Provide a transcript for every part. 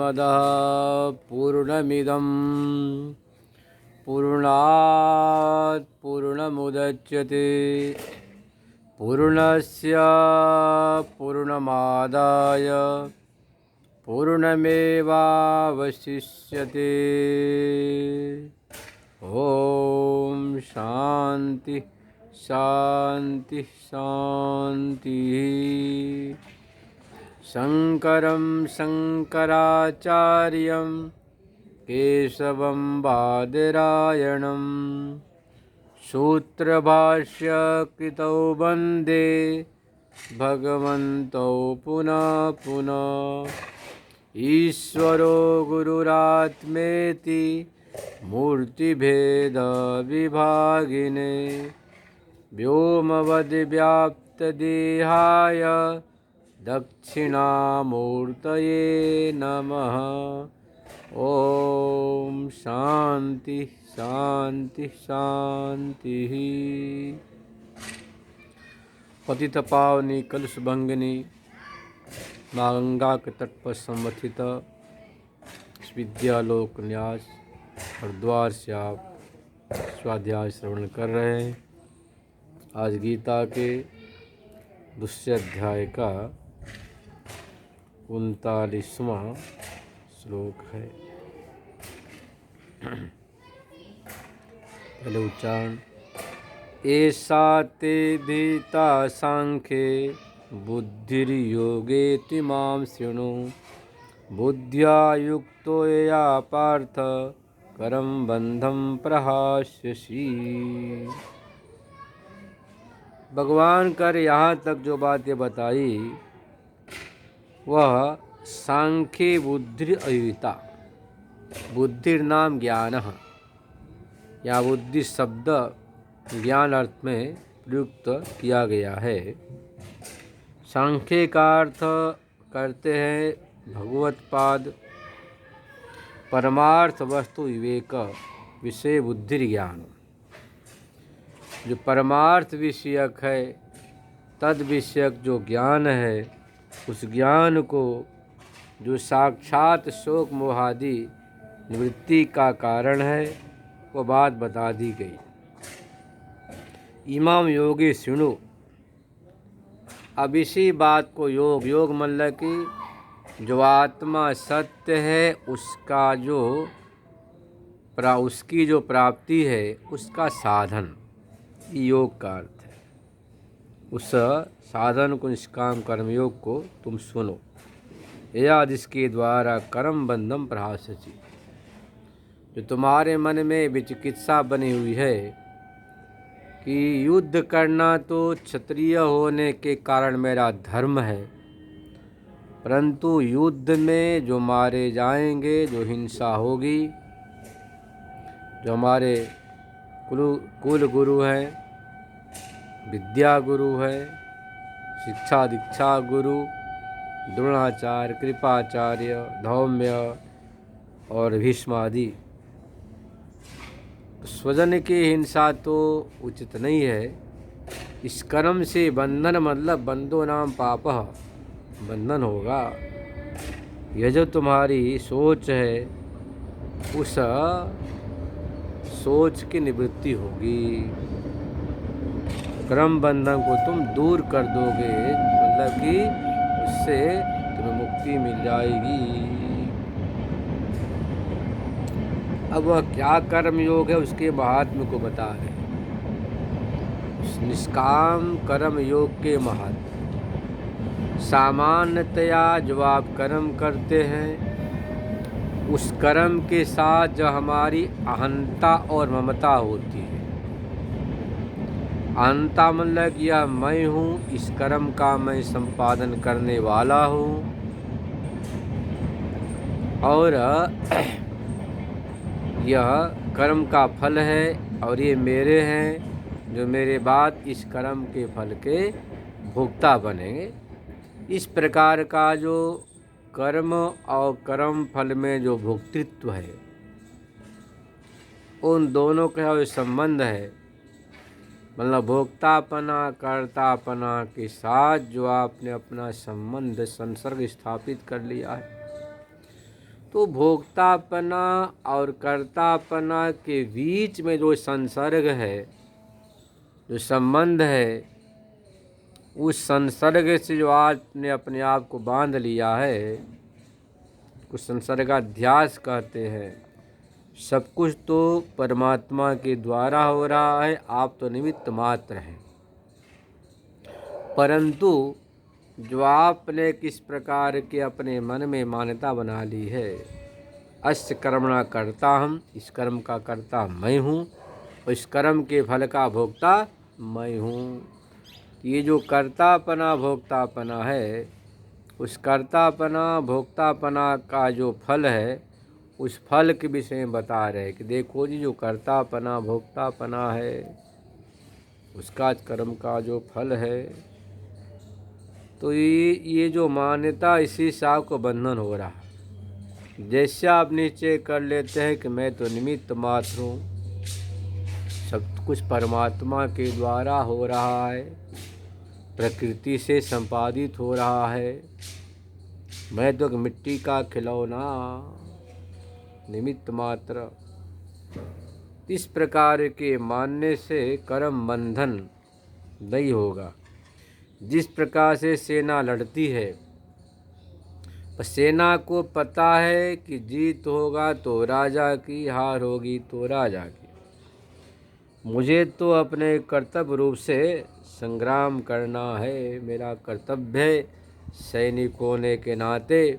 पूर्णमदः पूर्णमिदं पूर्णात् पूर्णमुदच्यते पूर्णस्य पूर्णमादाय पूर्णमेवावशिष्यते। ओम शांति शांति शांति। शंकरं शंकराचार्यं केशवं बादरायणं सूत्रभाष्य कृतौ वन्दे भगवन्तौ पुनः पुनः। ईश्वरो गुरुरात्मेति मूर्तिभेद विभागिने व्योमवद्व्याप्तदेहाय दक्षिणामूर्तये नमः। ओम शांति शांति शांति। पतित पावनी कलुष भंगिनी माँ गंगा के तट पर संवर्धित विद्यालोक न्यास हरिद्वार से आप स्वाध्याय श्रवण कर रहे हैं। आज गीता के दूसरे अध्याय का 39वां श्लोक है। पहले उच्चारण। एषा ते भीता सांख्ये बुद्धिर्योगेति मां शृणु बुद्ध्या युक्तो यया पार्थ करम बंधम प्रहास्यसि। भगवान कर यहाँ तक जो बातें बताई वह सांख्य बुद्धि अयुता। बुद्धिर नाम ज्ञान। यहाँ बुद्धि शब्द ज्ञान अर्थ में प्रयुक्त किया गया है। सांख्य का अर्थ करते हैं भगवत पाद, परमार्थ वस्तु विवेक विषय बुद्धि ज्ञान। जो परमार्थ विषयक है, तद विषयक जो ज्ञान है, उस ज्ञान को जो साक्षात शोक मोहादि निवृत्ति का कारण है, वो बात बता दी गई। इमाम योगी सुनो। अब इसी बात को योग योग मतलब कि जो आत्मा सत्य है उसकी जो प्राप्ति है उसका साधन योग का अर्थ है। उस साधन को निष्काम कर्मयोग को तुम सुनो। या जिसके द्वारा कर्म बंधम प्रहास्यसि। जो तुम्हारे मन में विचिकित्सा बनी हुई है कि युद्ध करना तो क्षत्रिय होने के कारण मेरा धर्म है, परंतु युद्ध में जो मारे जाएंगे, जो हिंसा होगी, जो हमारे कुल गुरु हैं, विद्या गुरु है, शिक्षा दीक्षा गुरु, द्रोणाचार्य, कृपाचार्य, धौम्य और भीष्म आदि, स्वजन की हिंसा तो उचित नहीं है। इस कर्म से बंधन मतलब बंधो नाम पापः, बंधन होगा। यह जो तुम्हारी सोच है उस सोच की निवृत्ति होगी। कर्म बंधन को तुम दूर कर दोगे, मतलब कि उससे तुम्हें मुक्ति मिल जाएगी। अब वह क्या कर्म योग है उसके महात्म्य को बता रहे हैं। उस निष्काम कर्म योग के महात्म्य। सामान्यतया जो आप कर्म करते हैं उस कर्म के साथ जो हमारी अहंता और ममता होती है। अहंता मतलब यह मैं हूँ, इस कर्म का मैं संपादन करने वाला हूँ, और यह कर्म का फल है और ये मेरे हैं, जो मेरे बाद इस कर्म के फल के भोक्ता बनेंगे। इस प्रकार का जो कर्म और कर्म फल में जो भोक्तृत्व है, उन दोनों का जो संबंध है, मतलब भोक्तापना कर्तापना के साथ जो आपने अपना संबंध संसर्ग स्थापित कर लिया है, तो भोक्तापना और कर्तापना के बीच में जो संसर्ग है, जो संबंध है, उस संसर्ग से जो आपने अपने आप को बांध लिया है, उस संसर्गाध्यास कहते हैं। सब कुछ तो परमात्मा के द्वारा हो रहा है, आप तो निमित्त मात्र हैं। परंतु जो आपने किस प्रकार के अपने मन में मान्यता बना ली है, अस्य कर्मणा कर्ता हम, इस कर्म का कर्ता मैं हूँ और इस कर्म के फल का भोक्ता मैं हूँ। ये जो कर्तापना भोक्तापना है, उस कर्तापना भोक्तापना का जो फल है, उस फल के विषय में बता रहे कि देखो जी, जो कर्तापना भोक्तापना है, उसका कर्म का जो फल है, तो ये जो मान्यता, इसी से आपको बंधन हो रहा है। जैसे आप निश्चय कर लेते हैं कि मैं तो निमित्त मात्र हूँ, सब कुछ परमात्मा के द्वारा हो रहा है, प्रकृति से संपादित हो रहा है, मैं तो मिट्टी का खिलौना, निमित्त मात्र। इस प्रकार के मानने से कर्म बंधन नहीं होगा। जिस प्रकार से सेना लड़ती है, सेना को पता है कि जीत होगा तो राजा की, हार होगी तो राजा की। मुझे तो अपने कर्तव्य रूप से संग्राम करना है, मेरा कर्तव्य है सैनिक होने के नाते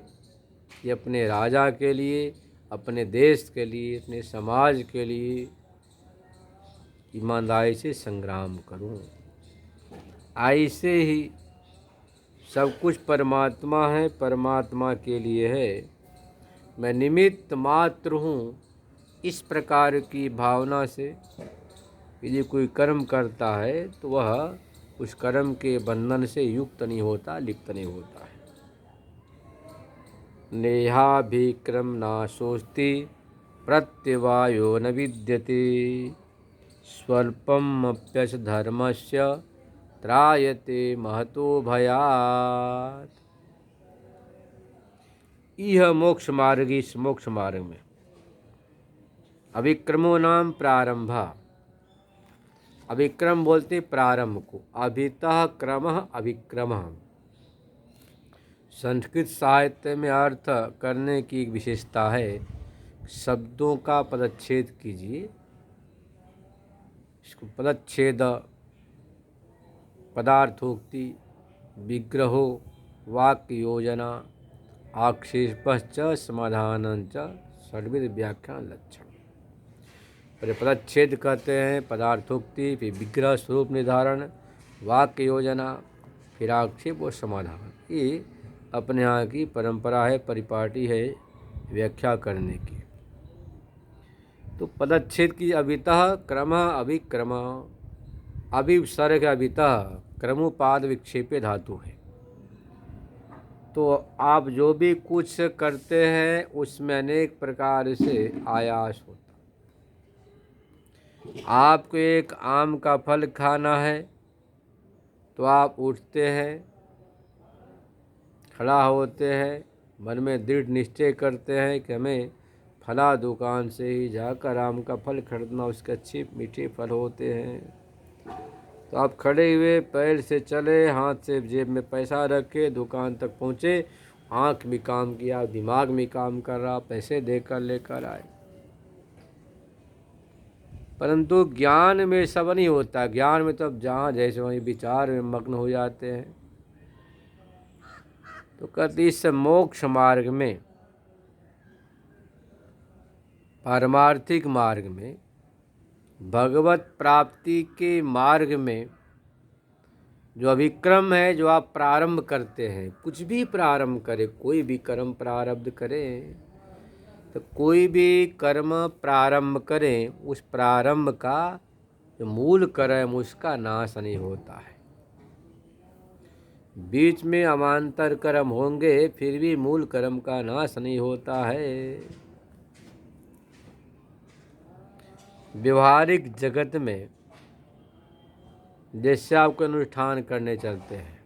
कि अपने राजा के लिए, अपने देश के लिए, अपने समाज के लिए ईमानदारी से संग्राम करूं। ऐसे ही सब कुछ परमात्मा है, परमात्मा के लिए है, मैं निमित्त मात्र हूँ। इस प्रकार की भावना से यदि कोई कर्म करता है तो वह उस कर्म के बंधन से युक्त नहीं होता, लिप्त नहीं होता है। नेहाभिक्रम नाशोस्ति प्रत्यवायो न विद्यते स्वल्पमप्यच धर्मस्य त्रायते महतो भयात्। यह मोक्ष मार्ग, इस मोक्ष मार्ग में अभिक्रमो नाम प्रारंभा। अभिक्रम बोलते प्रारंभ को, अभितः क्रमः अभिक्रमः। संस्कृत साहित्य में अर्थ करने की एक विशेषता है, शब्दों का पदच्छेद कीजिए। इसको पदच्छेद, पदार्थोक्ति, विग्रहो, वाक्य योजना, आक्षेपश्च समाधानञ्च षड्विध व्याख्यान लक्षण। पहले पदच्छेद कहते हैं, पदार्थोक्ति, फिर विग्रह स्वरूप निर्धारण, वाक्य योजना, फिर आक्षेप और समाधान। ये अपने यहाँ की परंपरा है, परिपाटी है व्याख्या करने की। तो पदच्छेद की अभितः क्रमः अभिक्रमः, अभिसर्ग अभितः क्रमोपाद विक्षेपे धातु है। तो आप जो भी कुछ करते हैं उसमें अनेक प्रकार से आयास होता। आपको एक आम का फल खाना है तो आप उठते हैं, खड़ा होते हैं, मन में दृढ़ निश्चय करते हैं कि हमें फला दुकान से ही जाकर आम का फल खरीदना, उसके अच्छे मीठे फल होते हैं। तो आप खड़े हुए, पैर से चले, हाथ से जेब में पैसा रखे, दुकान तक पहुँचे, आँख भी काम किया, दिमाग भी काम कर रहा, पैसे देकर लेकर आए। परंतु ज्ञान में सब नहीं होता। ज्ञान में तो अब जहाँ जैसे वहीं विचार में मग्न हो जाते हैं। तो कहते इस मोक्ष मार्ग में, पारमार्थिक मार्ग में, भगवत प्राप्ति के मार्ग में जो अभिक्रम है, जो आप प्रारंभ करते हैं, कुछ भी प्रारंभ करें, कोई भी कर्म प्रारब्ध करें, तो कोई भी कर्म प्रारंभ करें, उस प्रारंभ का जो मूल कर्म उसका नाश नहीं होता है। बीच में अमांतर कर्म होंगे फिर भी मूल कर्म का नाश नहीं होता है। व्यवहारिक जगत में जैसे आपको अनुष्ठान करने चलते हैं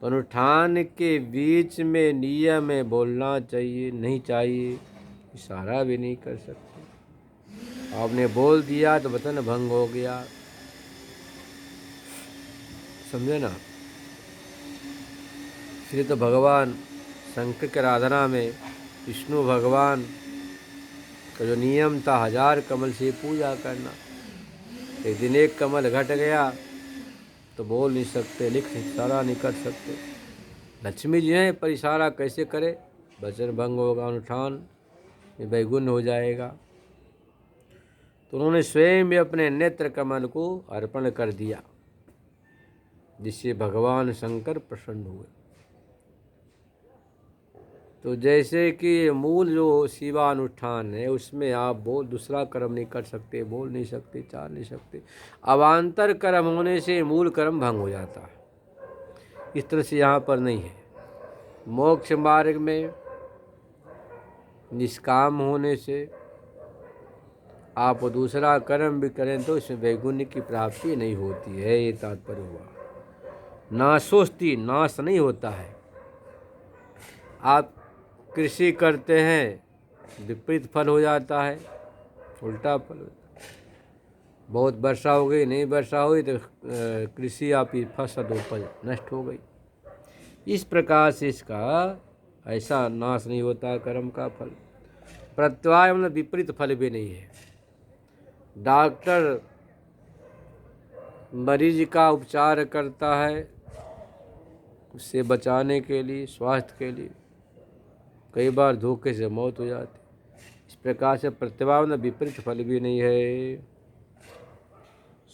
तो अनुष्ठान के बीच में नियम में बोलना चाहिए, नहीं चाहिए, इशारा भी नहीं कर सकते। आपने बोल दिया तो वचन भंग हो गया, समझे ना। इसलिए तो भगवान शंकर की आराधना में विष्णु भगवान का जो नियम था 1000 कमल से पूजा करना। एक दिन एक कमल घट गया तो बोल नहीं सकते, इशारा नहीं कर सकते। लक्ष्मी जी हैं पर इशारा कैसे करे, वचन भंग होगा, अनुष्ठान में वैगुण्य हो जाएगा। तो उन्होंने स्वयं भी अपने नेत्र कमल को अर्पण कर दिया, जिससे भगवान शंकर प्रसन्न हुए। तो जैसे कि मूल जो शिवानुष्ठान है उसमें आप दूसरा कर्म नहीं कर सकते, बोल नहीं सकते, चाल नहीं सकते। अवान्तर कर्म होने से मूल कर्म भंग हो जाता है। इस तरह से यहाँ पर नहीं है। मोक्ष मार्ग में निष्काम होने से आप दूसरा कर्म भी करें तो इसमें वैगुण्य की प्राप्ति नहीं होती है, ये तात्पर्य हुआ। नाशोस्ति, नाश नहीं होता है। आप कृषि करते हैं, विपरीत फल हो जाता है, उल्टा फल होता है। बहुत वर्षा हो गई, नहीं वर्षा हुई तो कृषि आपकी फसल उपज नष्ट हो गई। इस प्रकार से इसका ऐसा नाश नहीं होता कर्म का फल। प्रत्याय मतलब विपरीत फल भी नहीं है। डॉक्टर मरीज का उपचार करता है उससे बचाने के लिए, स्वास्थ्य के लिए, कई बार धोखे से मौत हो जाती। इस प्रकार से प्रत्यवाय में विपरीत फल भी नहीं है।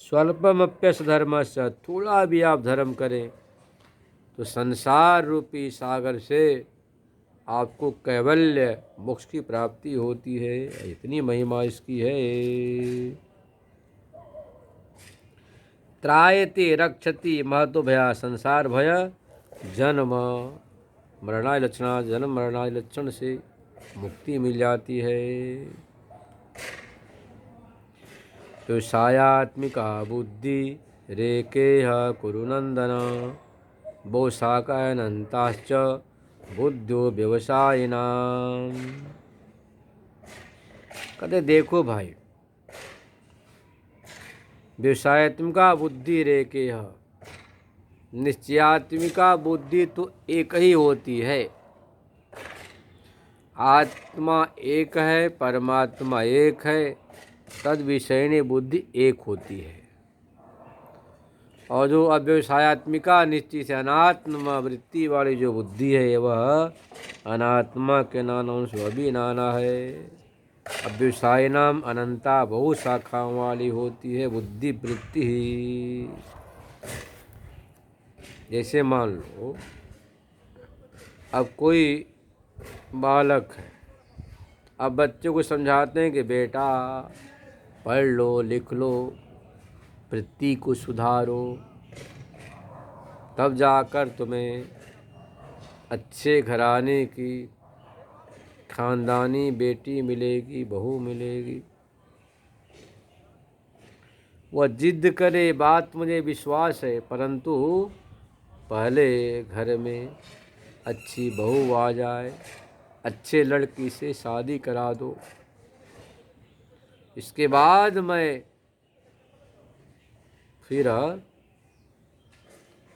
स्वल्पमप्यस धर्म से, थोड़ा भी आप धर्म करें तो संसार रूपी सागर से आपको कैवल्य मोक्ष की प्राप्ति होती है। इतनी महिमा इसकी है। त्रायते रक्षति महतो भया, संसार भय जन्म मरणाय लक्षणा, जन्म मरणाय लक्षण से मुक्ति मिल जाती है। तो सायात्मिका बुद्धि रेकेह कुरुनंदन, वो शाकायनंताश्च बुद्धो व्यवसायिनाम। कहते देखो भाई, व्यवसायत्मिका बुद्धि रेकेह, निश्चयात्मिका बुद्धि तो एक ही होती है। आत्मा एक है, परमात्मा एक है, तद विषयनी बुद्धि एक होती है। और जो अव्यवसायत्मिका निश्चय से अनात्म वृत्ति वाली जो बुद्धि है वह अनात्मा के नानों से अभी नाना है। अव्यवसाय नाम अनंता बहु शाखाओं वाली होती है बुद्धि वृत्ति ही। जैसे मान लो अब कोई बालक है, अब बच्चों को समझाते हैं कि बेटा पढ़ लो, लिख लो, वृत्ति को सुधारो, तब जाकर तुम्हें अच्छे घराने की खानदानी बेटी मिलेगी, बहू मिलेगी। वह जिद करे, बात मुझे विश्वास है, परंतु पहले घर में अच्छी बहू आ जाए, अच्छे लड़की से शादी करा दो, इसके बाद मैं फिर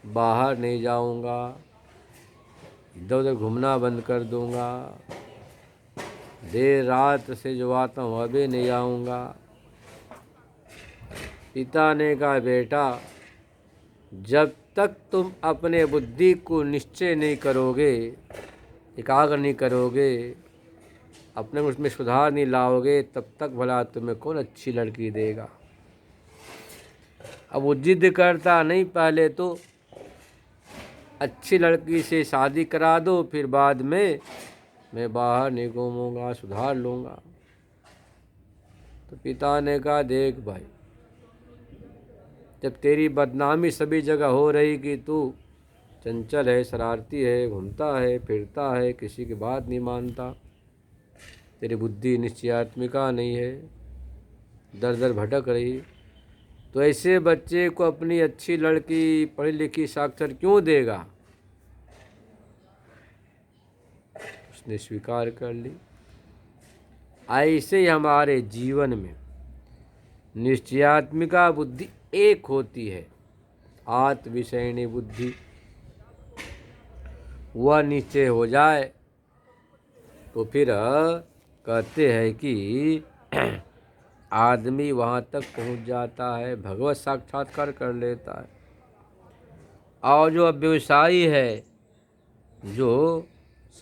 बाहर नहीं जाऊंगा, इधर उधर घूमना बंद कर दूंगा, देर रात से जो आता हूँ अभी नहीं आऊँगा। पिता ने कहा बेटा जब तक तुम अपने बुद्धि को निश्चय नहीं करोगे, एकाग्र नहीं करोगे, अपने उसमें सुधार नहीं लाओगे, तब तक भला तुम्हें कौन अच्छी लड़की देगा। अब वो जिद करता नहीं, पहले तो अच्छी लड़की से शादी करा दो, फिर बाद में मैं बाहर नहीं घूमूंगा, सुधार लूँगा। तो पिता ने कहा देख भाई, जब तेरी बदनामी सभी जगह हो रही कि तू चंचल है, शरारती है, घूमता है, फिरता है, किसी की बात नहीं मानता, तेरी बुद्धि निश्चयात्मिका नहीं है, दर दर भटक रही, तो ऐसे बच्चे को अपनी अच्छी लड़की पढ़ी लिखी साक्षर क्यों देगा। उसने स्वीकार कर ली। ऐसे ही हमारे जीवन में निश्चयात्मिका बुद्धि एक होती है, आत्म विषयिणी बुद्धि। वह निश्चय हो जाए तो फिर कहते हैं कि आदमी वहाँ तक पहुँच जाता है, भगवत साक्षात्कार कर लेता है। और जो व्यवसायी है, जो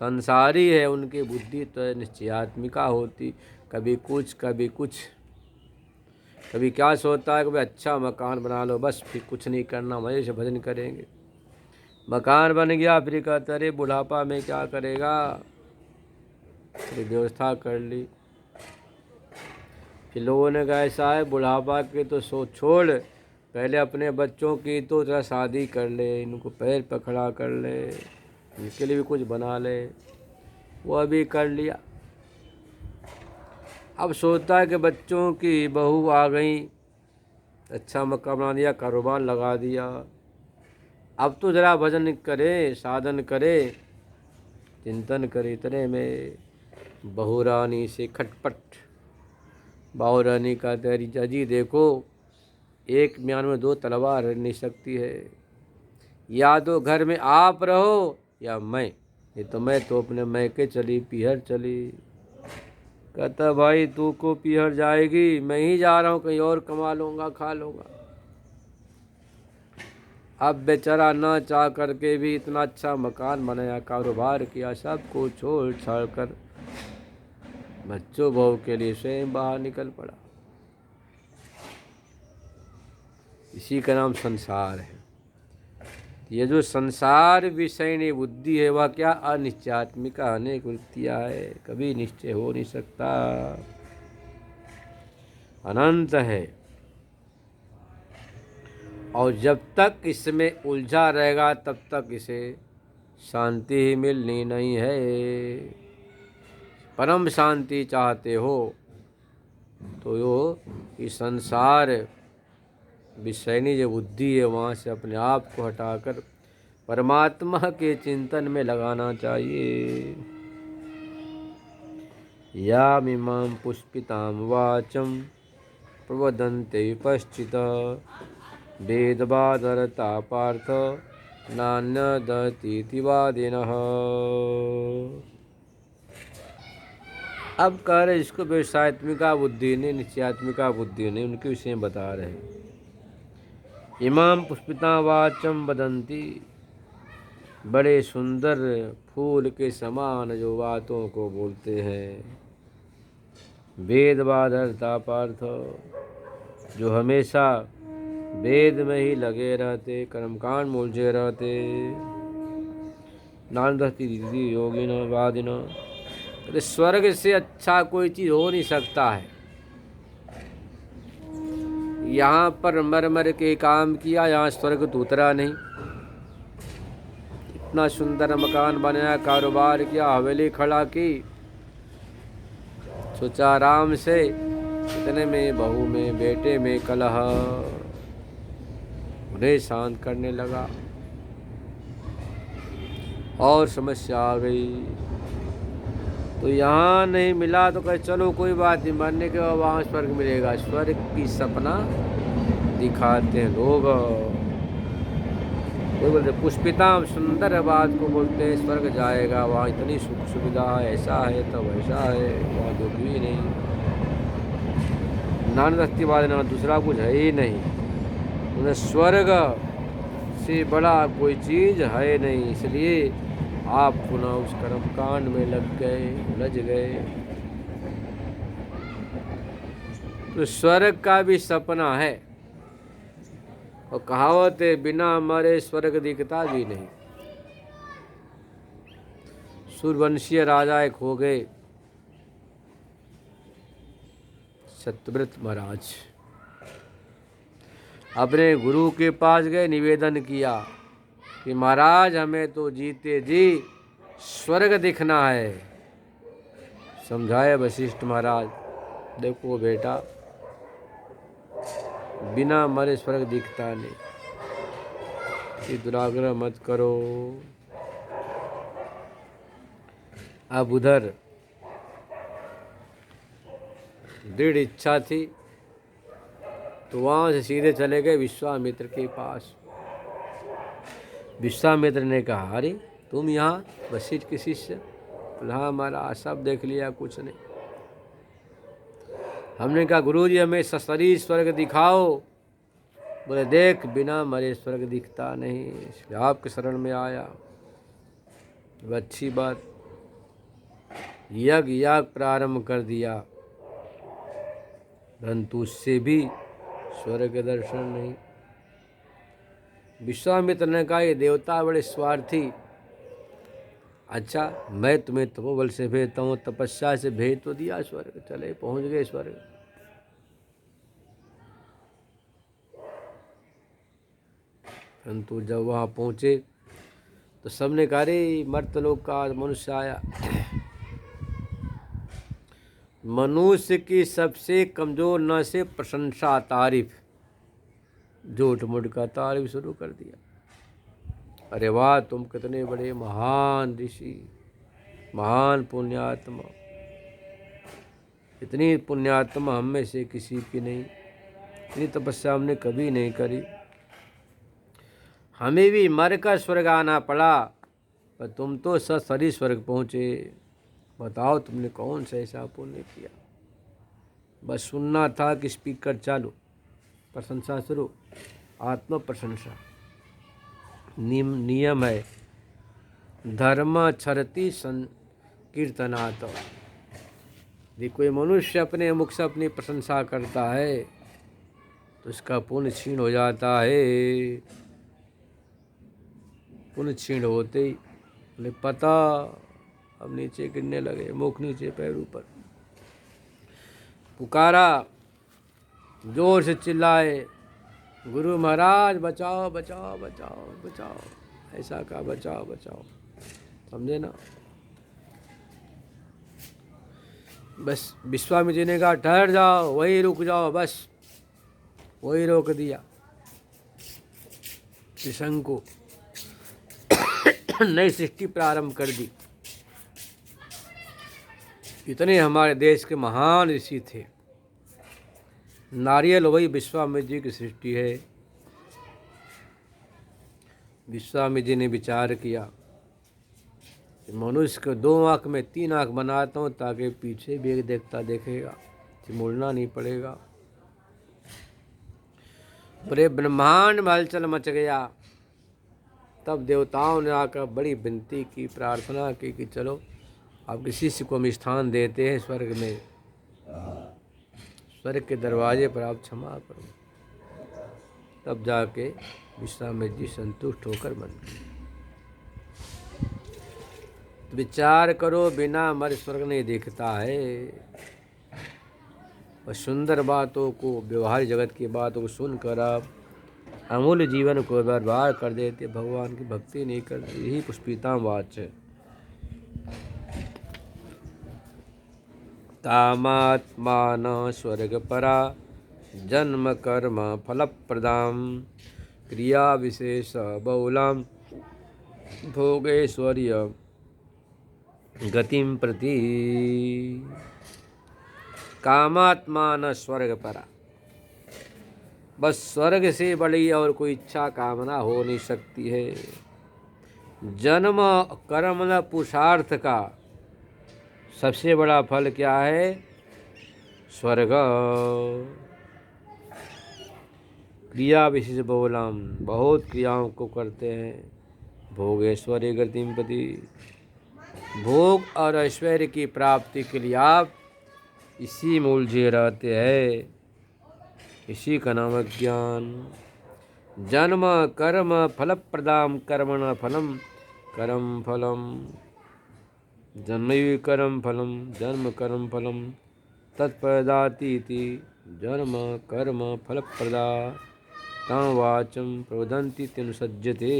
संसारी है, उनकी बुद्धि तो निश्चयात्मिका होती, कभी कुछ कभी कुछ। कभी क्या सोचता है कि भाई अच्छा मकान बना लो, बस फिर कुछ नहीं करना, मजे से भजन करेंगे। मकान बन गया, फिर कहते अरे बुढ़ापा में क्या करेगा, फिर व्यवस्था कर ली। फिर लोगों ने कहा ऐसा है, बुढ़ापा के तो सोच छोड़, पहले अपने बच्चों की तो जरा शादी कर ले, इनको पैर पकड़ा कर ले, इनके लिए भी कुछ बना ले। वह भी कर लिया। अब सोचता है कि बच्चों की बहू आ गई, अच्छा मकान बना दिया, कारोबार लगा दिया, अब तो ज़रा भजन करे, साधन करे, चिंतन करे। इतने में बहू रानी से खटपट। बहू रानी का तेरी जजी देखो, एक म्यान में दो तलवार रह नहीं सकती है, या तो घर में आप रहो या मैं। ये तो मैं तो अपने मैके चली, पीहर चली। कहता भाई तू को पीहर जाएगी, मैं ही जा रहा हूँ, कहीं और कमा लूँगा, खा लूँगा। अब बेचारा न चाह करके भी इतना अच्छा मकान बनाया, कारोबार किया, सब को छोड़ छाड़ कर बच्चों बहू के लिए स्वयं बाहर निकल पड़ा। इसी का नाम संसार है। ये जो संसार विषयिणी बुद्धि है, वह क्या अनिश्चयात्मिका अनेक वृत्तियाँ है, कभी निश्चय हो नहीं सकता, अनंत है। और जब तक इसमें उलझा रहेगा तब तक इसे शांति ही मिलनी नहीं है। परम शांति चाहते हो तो इस संसार विषयनी जो बुद्धि है, वहाँ से अपने आप को हटाकर परमात्मा के चिंतन में लगाना चाहिए। यामिमां पुष्पितां वाचं प्रवदन्ते विपश्चित वेदवादरता पार्थ नान्यदतीति वादिनः। अब कह रहे इसको व्यवसायत्मिका बुद्धि ने, निश्चयात्मिका बुद्धि ने, उनके विषय में बता रहे। इमाम पुष्पिता वाचम वदंती, बड़े सुंदर फूल के समान जो बातों को बोलते हैं। वेदवादरता पार्थ, जो हमेशा वेद में ही लगे रहते, कर्मकांड में उलझे रहते। नानदस्ती दीदी योगिन वादिन, स्वर्ग से अच्छा कोई चीज़ हो नहीं सकता है। यहाँ पर मर मर के काम किया, यहाँ स्वर्ग तो उतरा नहीं। इतना सुंदर मकान बनाया, कारोबार किया, हवेली खड़ा की, सोचा आराम से, इतने में बहू में बेटे में कलह, उन्हें शांत करने लगा और समस्या आ गई। तो यहाँ नहीं मिला तो कहे चलो कोई बात नहीं, मरने के बाद वहाँ स्वर्ग मिलेगा। स्वर्ग की सपना दिखाते हैं लोग। कोई बोलते पुष्पिता, सुंदर बात को बोलते हैं, स्वर्ग जाएगा, वहाँ इतनी सुख सुविधा है, ऐसा है तब ऐसा है, वहाँ दुख भी नहीं। नानदस्तीवाद ना, दूसरा कुछ है ही नहीं। उन्हें स्वर्ग से बड़ा कोई चीज़ है नहीं, इसलिए आप पुनः उस कर्मकांड में लग गए, उलझ गए। तो स्वर्ग का भी सपना है, और कहावत है बिना मरे स्वर्ग दिखता भी नहीं। सूर्यवंशीय राजा एक हो गए, सत्यव्रत महाराज। अपने गुरु के पास गए, निवेदन किया कि महाराज हमें तो जीते जी स्वर्ग दिखना है। समझाए वशिष्ठ महाराज, देखो बेटा, बिना मरे स्वर्ग दिखता नहीं, ये दुराग्रह मत करो। अब उधर दृढ़ इच्छा थी तो वहाँ से सीधे चले गए विश्वामित्र के पास। विश्वामित्र ने कहा, अरे तुम यहाँ वशिष्ठ के शिष्य? बोला, हाँ महाराज, सब देख लिया, कुछ नहीं। हमने कहा, गुरुजी हमें सशरीर स्वर्ग दिखाओ। बोले, देख बिना मरे स्वर्ग दिखता नहीं, इसलिए आपके शरण में आया। तो अच्छी बात, यज्ञ याग प्रारंभ कर दिया, परंतु उससे भी स्वर्ग के दर्शन नहीं। विश्वामित्र ने कहा, ये देवता बड़े स्वार्थी। अच्छा, मैं तुम्हें तपोबल से भेजता हूँ, तपस्या से भेज तो दिया स्वर्ग, चले पहुँच गए स्वर्ग। परंतु जब वहाँ पहुँचे तो सबने कहा, रे मर्तलोक का मनुष्य आया। मनुष्य की सबसे कमजोर न से प्रशंसा, तारीफ, झूठ मूठ का तारीफ शुरू कर दिया। अरे वाह, तुम कितने बड़े महान ऋषि, महान पुण्यात्मा। इतनी पुण्यात्मा हम में से किसी की नहीं, इतनी तपस्या हमने कभी नहीं करी। हमें भी मरकर स्वर्ग आना पड़ा, पर तुम तो सशरीर स्वर्ग पहुँचे। बताओ तुमने कौन सा ऐसा पुण्य किया? बस सुनना था कि स्पीकर चालू, प्रशंसा शुरू, आत्म प्रशंसा। नियम है, धर्म छरति संकीर्तनात्। यदि कोई मनुष्य अपने मुख से अपनी प्रशंसा करता है तो उसका पुण्य क्षीण हो जाता है। पुण्य क्षीण होते ही बोले, पता अब नीचे गिरने लगे, मुख नीचे पैर ऊपर। पुकारा, जोर से चिल्लाए, गुरु महाराज बचाओ बचाओ बचाओ बचाओ। ऐसा कहा, बचाओ बचाओ, समझे ना। बस विश्वामित्र जी ने कहा, ठहर जाओ, वही रुक जाओ, बस वही रोक दिया। त्रिशंकु को नई सृष्टि प्रारंभ कर दी। इतने हमारे देश के महान ऋषि थे। नारियल वही विश्वामित्र जी की सृष्टि है। विश्वामित्र जी ने विचार किया, मनुष्य को 2 आँख में 3 आँख बनाता हूँ ताकि पीछे भी एक देखता देखेगा, मुड़ना नहीं पड़ेगा। पूरे ब्रह्मांड में हलचल मच गया। तब देवताओं ने आकर बड़ी विनती की, प्रार्थना की कि चलो आपके शिष्य को हम स्थान देते हैं स्वर्ग में, स्वर्ग के दरवाजे पर आप क्षमा करो। तब जाके विश्वामित्र जी संतुष्ट होकर मन गए। विचार करो, बिना मरे स्वर्ग नहीं दिखता है। और सुंदर बातों को, व्यवहार जगत की बातों को सुनकर आप अमूल्य जीवन को बर्बाद कर देते, भगवान की भक्ति नहीं करते। यही पुष्पिताम वाच्य। कामात्मान स्वर्ग परा जन्म कर्म फल प्रदाम क्रिया विशेष बहुलाम भोगेश्वर्य गतिम प्रति। कामात्मान स्वर्ग परा, बस स्वर्ग से बड़ी और कोई इच्छा कामना हो नहीं सकती है। जन्म कर्म न पुरुषार्थ का सबसे बड़ा फल क्या है? स्वर्ग। क्रिया विशेष बहुलाम, बहुत क्रियाओं को करते हैं। भोगेश्वर्य गतिम प्रति, भोग और ऐश्वर्य की प्राप्ति के लिए आप इसी में उलझे रहते हैं। इसी का नाम है ज्ञान। जन्म कर्म फल प्रदाम कर्मण फलम कर्म फलम, जन्मैव कर्म फलम जन्म कर्म फलम तत्प्रदाति इति। जन्म कर्म फल प्रदा तां वाचम प्रवदन्ति तेनुसज्जते।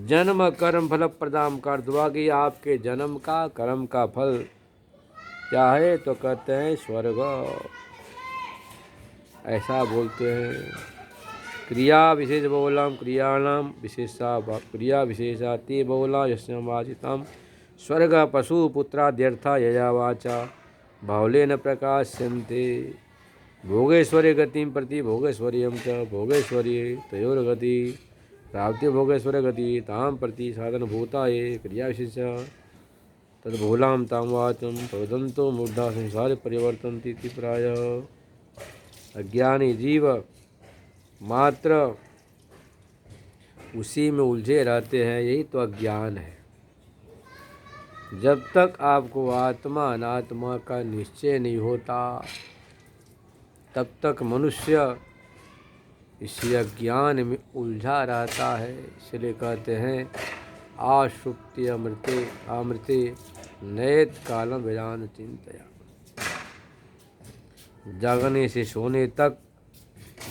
जन्म कर्म फल प्रदाम का अर्थ हुआ कि आपके जन्म का, कर्म का फल क्या है? तो कहते हैं स्वर्ग। ऐसा बोलते हैं। क्रिया विशेष बहुलां क्रियाणां क्रिया विशेषा ते बहुला यस्यां वाचितां स्वर्ग पशु पुत्राद्यर्था यया वाचा बाहुल्येन प्रकाश्यन्ते। भोगेश्वर्य गतिं प्रति भोगेश्वर्यं च भोगेश्वर्ये तयोर्गति प्राप्ति भोगेश्वर्य गति तां प्रति साधनभूता ये क्रिया विशेषा तद्बहुलां तां वाचं प्रवदन्तो मूढ़ा संसारे परिवर्तन्ति इति प्रायः। अज्ञानी जीव मात्र उसी में उलझे रहते हैं, यही तो अज्ञान है। जब तक आपको आत्मा अनात्मा का निश्चय नहीं होता तब तक मनुष्य इसी अज्ञान में उलझा रहता है। इसलिए कहते हैं आसुप्ति अमृते अमृते नैत कालम वेदांत चिंतया। जागने से सोने तक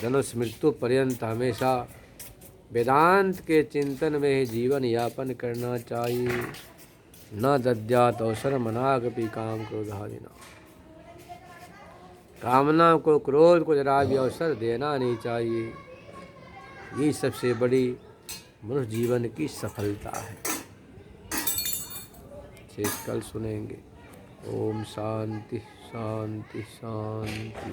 जन्म मृत्यु पर्यंत हमेशा वेदांत के चिंतन में ही जीवन यापन करना चाहिए। न दद्यात अवसर मनागपि काम क्रोधादिना। कामना को क्रोध को जरा भी अवसर देना नहीं चाहिए। ये सबसे बड़ी मनुष्य जीवन की सफलता है। शेष कल सुनेंगे। ओम शांति शांति शांति।